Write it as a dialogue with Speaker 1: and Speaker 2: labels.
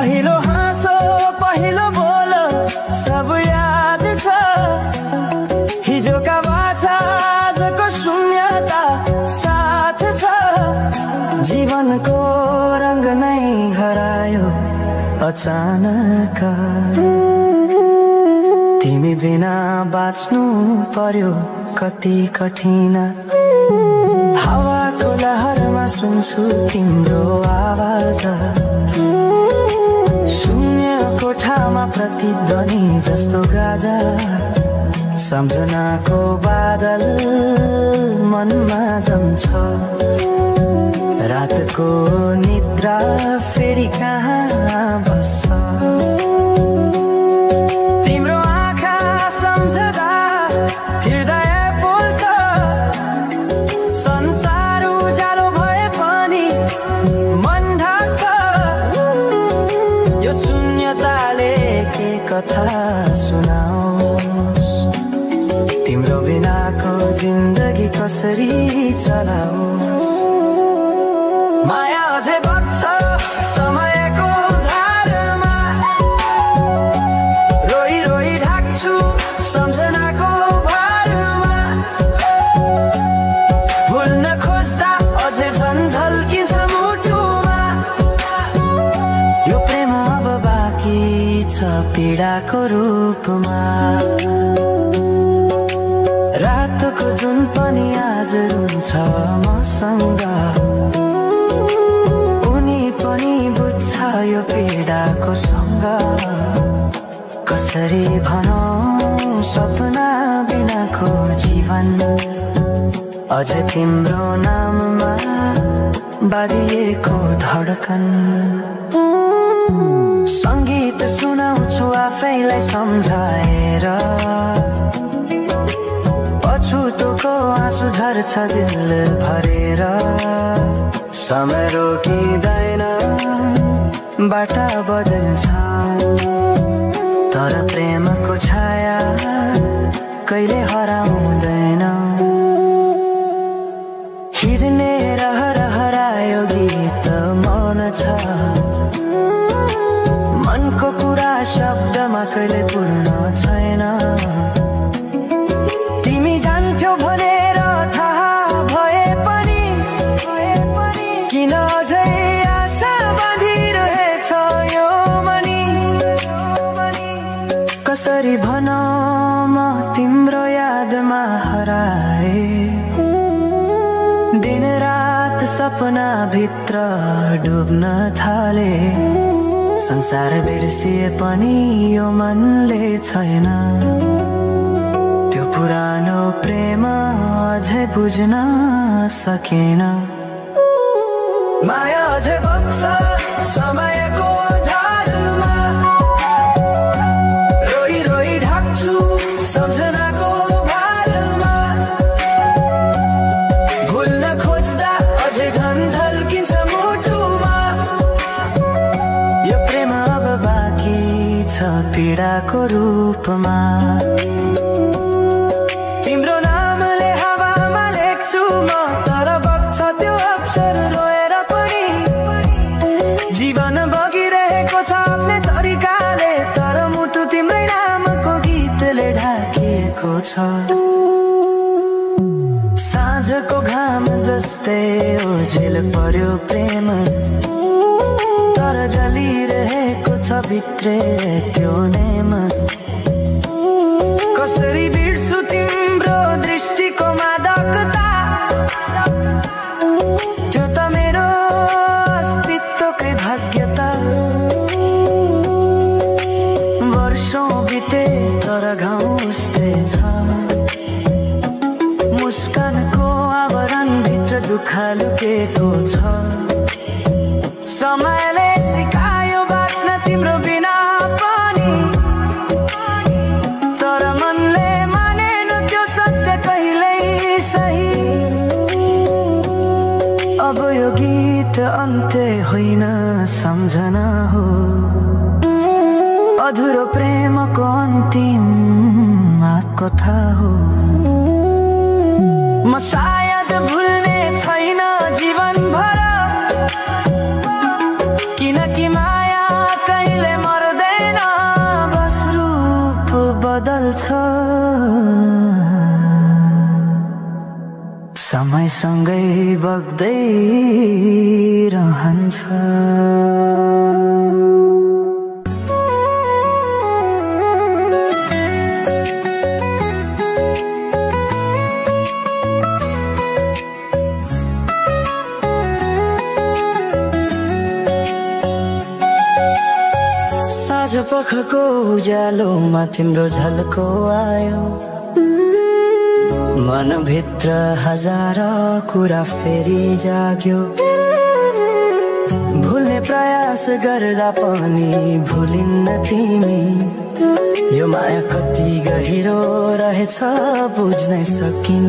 Speaker 1: पहिलो हाँसो पहिलो बोल सब याद छ हिजोका बाछा आजको शून्यता साथ छ जीवनको रंग नै हरायो अचानक तिमी बिना बाँच्नु पर्यो कति कठिन हावाको लहरमा सुन्छु तिम्रो आवाज शून्य कोठामा प्रतिध्वनि जस्तो गाजा सम्झनाको बादल मनमा जम्छ रातको निद्रा फेरि कहाँ बस्छ तिम्रो आँखा सम्झदा हृदय पोल्छ संसार उज्यालो भए पनि मन ढाक्छ यो शून्यताले के कथा सुनाओस् तिम्रो बिनाको जिन्दगी कसरी चलाओस् माया अझै बग्छ समयको धारमा रोई रोई ढाक्छु सम्झनाको भारमा भुल्न खोज्दा अझै झन्झल्किन्छ मुटुमा यो प्रेम अब बाँकी छ पीडाको रूपमा रातको जुन पनि आज रुन्छ मसँग पनि बुझ्छ यो पीडाको सँग कसरी भनौं सपना बिनाको जीवन अझ तिम्रो नाममा बाँधिएको धडकन संगीत सुनाउँछु आफैलाई सम्झाएर पछुतोको आँसु झर्छ दिल भरेर समय रोकिँदैन बाटा बदल्छ तर प्रेमको छाया कहिले हराउँदैन हिँड्ने रहर हरायो गीत मौन छ मनको कुरा शब्दमा कहिले पूर्ण छैन तिमी जान्थ्यौ भनेर थाहा भए पनि किन अझै आशा बाँधिरहेछ यो मनी कसरी भनौं म तिम्रो यादमा हराए दिन रात सपना भित्र डुब्न थाले संसार बिर्सिए पनि यो मनले छैन त्यो पुरानो प्रेम अझै बुझ्न सकेन माया अझै बग्छ समयको धारमा रोई रोई ढाक्छु सम्झनाको भारमा भुल्न खोज्दा अझै झन्झल्किन्छ मुटुमा यो प्रेम अब बाँकी छ पीडाको रूपमा तिम्रो नामले हावामा लेख्छु म तर बग्छ त्यो अक्षर रोएर पनि जीवन बगिरहेको छ आफ्नै तरिकाले तर मुटु तिम्रै नामको गीतले ढाकिएको छ साँझको घाम जस्तै ओझेल पर्यो प्रेम तर जलिरहेको छ भित्रै त्यो नेम कसरी बिर्सु तिम्रो दृष्टिको मादकता त्यो त मेरो अस्तित्वकै भाग्यता वर्षौं बिते तर घाउ उस्तै छ मुस्कानको आवरण भित्र दुःख लुकेको छ समयले सिकायो बाँच्न तिम्रो बिना पनि तर मनले मानेन त्यो सत्य कहिल्यै सही अब यो गीत अन्त्य होइन सम्झना हो अधुरो प्रेमको अन्तिम कथा हो म सायद भुल्ने छैन जीवन भर किनकि माया कहिले मर्दैन, बस रूप बदल्छ। समयसँगै बग्दै रहन्छ। साँझ पखको उज्यालोमा तिम्रो झल्को आयो, मनभित्र हजार कुरा फेरि जाग्यो। भुल्ने प्रयास गर्दा पनि भुलिन्न तिमी, यो माया कति गहिरो रहेछ बुझ्नै सकिन।